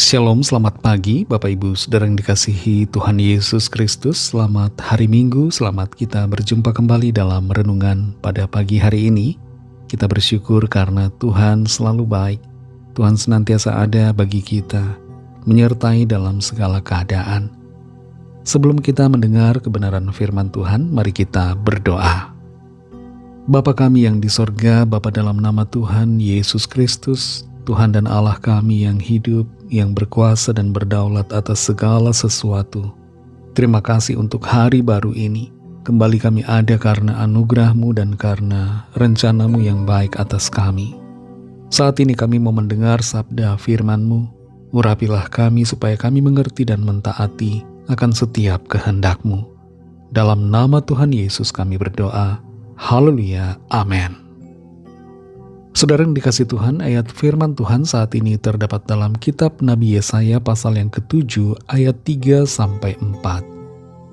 Shalom, selamat pagi Bapak Ibu Saudara yang dikasihi Tuhan Yesus Kristus. Selamat hari Minggu, selamat kita berjumpa kembali dalam renungan pada pagi hari ini. Kita bersyukur karena Tuhan selalu baik. Tuhan senantiasa ada bagi kita, menyertai dalam segala keadaan. Sebelum kita mendengar kebenaran firman Tuhan, mari kita berdoa. Bapa kami yang di sorga, Bapa dalam nama Tuhan Yesus Kristus, Tuhan dan Allah kami yang hidup, yang berkuasa dan berdaulat atas segala sesuatu. Terima kasih untuk hari baru ini. Kembali kami ada karena anugerah-Mu dan karena rencana-Mu yang baik atas kami. Saat ini kami mau mendengar sabda firman-Mu. Urapilah kami supaya kami mengerti dan mentaati akan setiap kehendak-Mu. Dalam nama Tuhan Yesus kami berdoa. Haleluya. Amin. Saudara yang dikasih Tuhan, ayat firman Tuhan saat ini terdapat dalam kitab Nabi Yesaya pasal yang ke-7 ayat 3-4.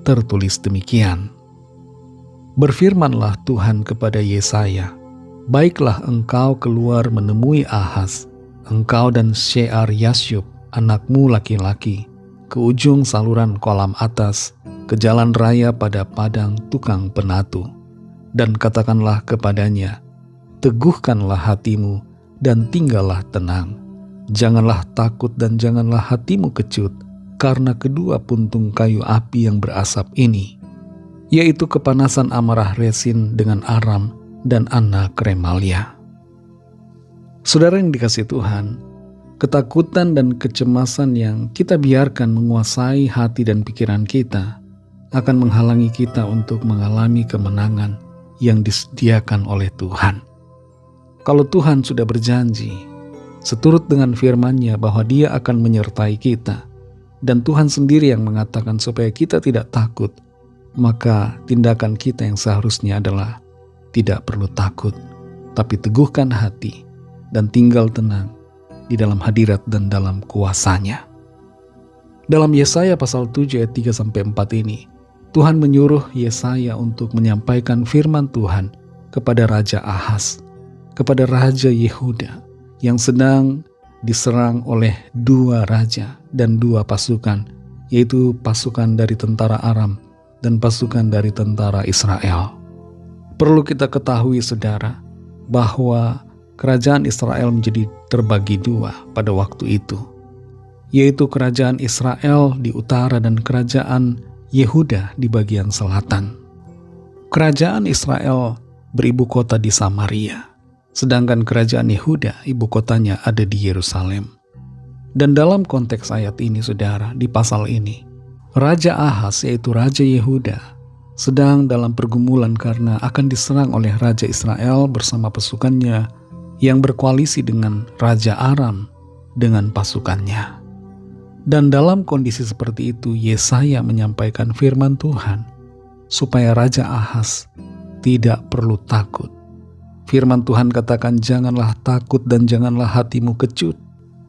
Tertulis demikian. Berfirmanlah Tuhan kepada Yesaya, baiklah engkau keluar menemui Ahaz, engkau dan Shear-Yashub, anakmu laki-laki, ke ujung saluran kolam atas, ke jalan raya pada padang tukang penatu. Dan katakanlah kepadanya, teguhkanlah hatimu dan tinggallah tenang. Janganlah takut dan janganlah hatimu kecut karena kedua puntung kayu api yang berasap ini, yaitu kepanasan amarah Resin dengan Aram dan anak Remalia. Saudara yang dikasih Tuhan, ketakutan dan kecemasan yang kita biarkan menguasai hati dan pikiran kita akan menghalangi kita untuk mengalami kemenangan yang disediakan oleh Tuhan. Kalau Tuhan sudah berjanji, seturut dengan firman-Nya bahwa Dia akan menyertai kita, dan Tuhan sendiri yang mengatakan supaya kita tidak takut, maka tindakan kita yang seharusnya adalah tidak perlu takut, tapi teguhkan hati dan tinggal tenang di dalam hadirat dan dalam kuasa-Nya. Dalam Yesaya pasal 7 ayat 3-4 ini, Tuhan menyuruh Yesaya untuk menyampaikan firman Tuhan kepada Raja Ahaz, kepada Raja Yehuda yang sedang diserang oleh dua raja dan dua pasukan, yaitu pasukan dari tentara Aram dan pasukan dari tentara Israel. Perlu kita ketahui saudara, bahwa kerajaan Israel menjadi terbagi dua pada waktu itu, yaitu kerajaan Israel di utara dan kerajaan Yehuda di bagian selatan. Kerajaan Israel beribu kota di Samaria, sedangkan kerajaan Yehuda ibu kotanya ada di Yerusalem. Dan dalam konteks ayat ini saudara, di pasal ini, Raja Ahaz yaitu Raja Yehuda sedang dalam pergumulan karena akan diserang oleh Raja Israel bersama pasukannya yang berkoalisi dengan Raja Aram dengan pasukannya. Dan dalam kondisi seperti itu, Yesaya menyampaikan firman Tuhan supaya Raja Ahaz tidak perlu takut. Firman Tuhan katakan, janganlah takut dan janganlah hatimu kecut,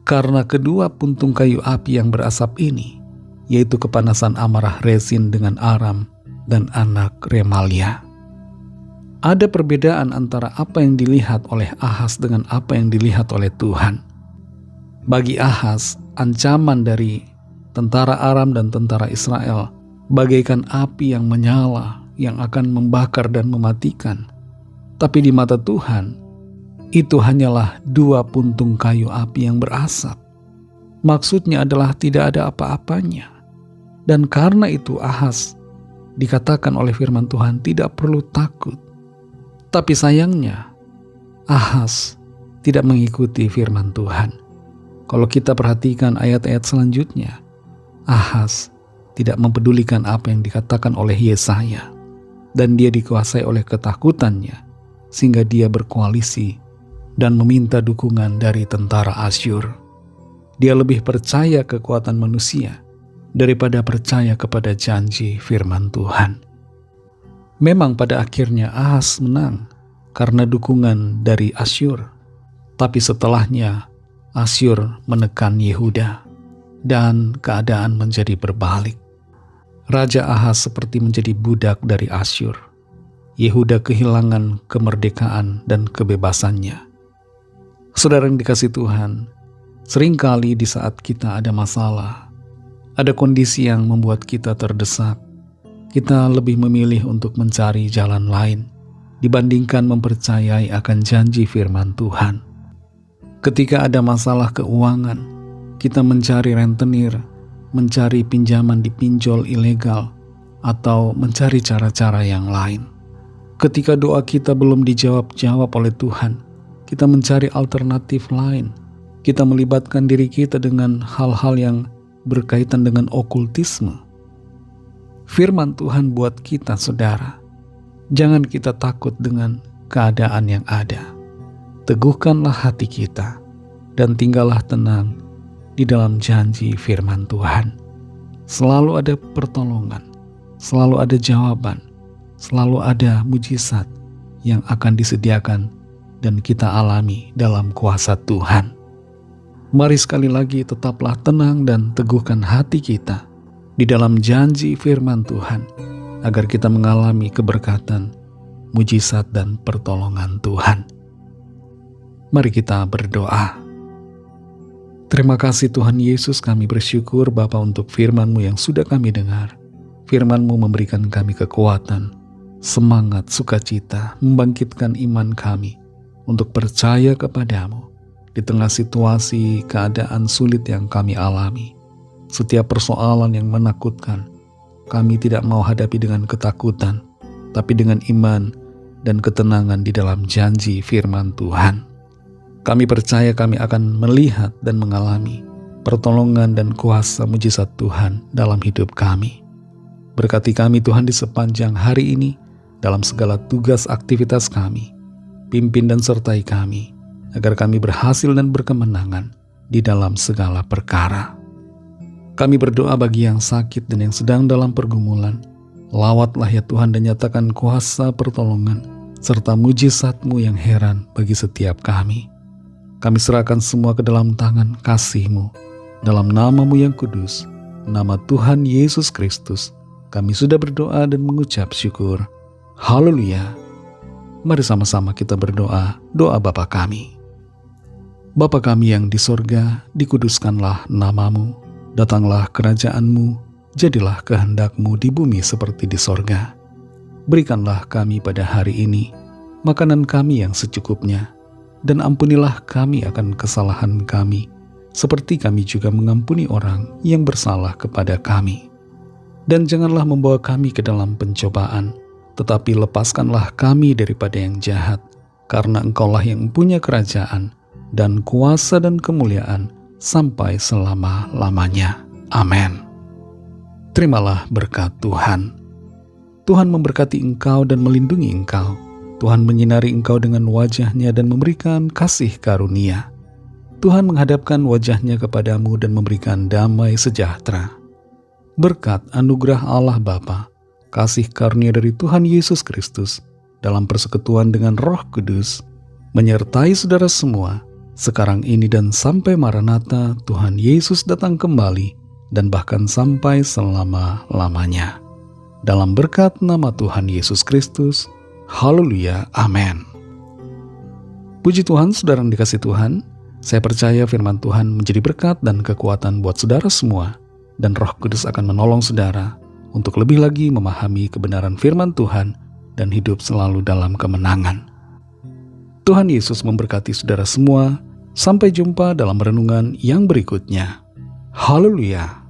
karena kedua puntung kayu api yang berasap ini, yaitu kepanasan amarah Resin dengan Aram dan anak Remalia. Ada perbedaan antara apa yang dilihat oleh Ahaz dengan apa yang dilihat oleh Tuhan. Bagi Ahaz, ancaman dari tentara Aram dan tentara Israel bagaikan api yang menyala yang akan membakar dan mematikan. Tapi di mata Tuhan, itu hanyalah dua puntung kayu api yang berasap. Maksudnya adalah tidak ada apa-apanya. Dan karena itu Ahaz dikatakan oleh firman Tuhan tidak perlu takut. Tapi sayangnya, Ahaz tidak mengikuti firman Tuhan. Kalau kita perhatikan ayat-ayat selanjutnya, Ahaz tidak mempedulikan apa yang dikatakan oleh Yesaya. Dan dia dikuasai oleh ketakutannya, sehingga dia berkoalisi dan meminta dukungan dari tentara Asyur. Dia lebih percaya kekuatan manusia daripada percaya kepada janji firman Tuhan. Memang pada akhirnya Ahaz menang karena dukungan dari Asyur. Tapi setelahnya Asyur menekan Yehuda dan keadaan menjadi berbalik. Raja Ahaz seperti menjadi budak dari Asyur. Yehuda kehilangan kemerdekaan dan kebebasannya. Saudara yang dikasih Tuhan, Seringkali di saat kita ada masalah, ada kondisi yang membuat kita terdesak, kita lebih memilih untuk mencari jalan lain dibandingkan mempercayai akan janji firman Tuhan. Ketika ada masalah keuangan, kita mencari rentenir, mencari pinjaman di pinjol ilegal, atau mencari cara-cara yang lain. Ketika doa kita belum dijawab-jawab oleh Tuhan, kita mencari alternatif lain. Kita melibatkan diri kita dengan hal-hal yang berkaitan dengan okultisme. Firman Tuhan buat kita, saudara, jangan kita takut dengan keadaan yang ada. Teguhkanlah hati kita dan tinggallah tenang di dalam janji firman Tuhan. Selalu ada pertolongan, selalu ada jawaban, selalu ada mujizat yang akan disediakan dan kita alami dalam kuasa Tuhan. Mari sekali lagi tetaplah tenang dan teguhkan hati kita di dalam janji firman Tuhan, agar kita mengalami keberkatan, mujizat dan pertolongan Tuhan. Mari kita berdoa. Terima kasih Tuhan Yesus, kami bersyukur Bapa untuk firman-Mu yang sudah kami dengar. Firman-Mu memberikan kami kekuatan, semangat, sukacita, membangkitkan iman kami untuk percaya kepadamu di tengah situasi keadaan sulit yang kami alami. Setiap persoalan yang menakutkan, kami tidak mau hadapi dengan ketakutan, tapi dengan iman dan ketenangan di dalam janji firman Tuhan. Kami percaya kami akan melihat dan mengalami pertolongan dan kuasa mujizat Tuhan dalam hidup kami. Berkati kami Tuhan di sepanjang hari ini, dalam segala tugas aktivitas kami. Pimpin dan sertai kami, agar kami berhasil dan berkemenangan di dalam segala perkara. Kami berdoa bagi yang sakit dan yang sedang dalam pergumulan. Lawatlah ya Tuhan dan nyatakan kuasa pertolongan serta mujizat-Mu yang heran bagi setiap kami. Kami serahkan semua ke dalam tangan kasih-Mu. Dalam nama-Mu yang kudus, nama Tuhan Yesus Kristus, kami sudah berdoa dan mengucap syukur. Haleluya. Mari sama-sama kita berdoa, doa Bapa kami. Bapa kami yang di sorga, dikuduskanlah nama-Mu, datanglah kerajaan-Mu, jadilah kehendak-Mu di bumi seperti di sorga. Berikanlah kami pada hari ini makanan kami yang secukupnya, dan ampunilah kami akan kesalahan kami, seperti kami juga mengampuni orang yang bersalah kepada kami. Dan janganlah membawa kami ke dalam pencobaan, tetapi lepaskanlah kami daripada yang jahat, karena Engkaulah yang punya kerajaan, dan kuasa dan kemuliaan, sampai selama-lamanya. Amin. Terimalah berkat Tuhan. Tuhan memberkati engkau dan melindungi engkau. Tuhan menyinari engkau dengan wajah-Nya dan memberikan kasih karunia. Tuhan menghadapkan wajah-Nya kepadamu dan memberikan damai sejahtera. Berkat anugerah Allah Bapa, kasih karunia dari Tuhan Yesus Kristus, dalam persekutuan dengan Roh Kudus, menyertai saudara semua, sekarang ini dan sampai Maranatha Tuhan Yesus datang kembali, dan bahkan sampai selama-lamanya. Dalam berkat nama Tuhan Yesus Kristus, haleluya, amin. Puji Tuhan, saudara yang dikasihi Tuhan, saya percaya firman Tuhan menjadi berkat dan kekuatan buat saudara semua, dan Roh Kudus akan menolong saudara untuk lebih lagi memahami kebenaran firman Tuhan dan hidup selalu dalam kemenangan. Tuhan Yesus memberkati saudara semua. Sampai jumpa dalam renungan yang berikutnya. Haleluya.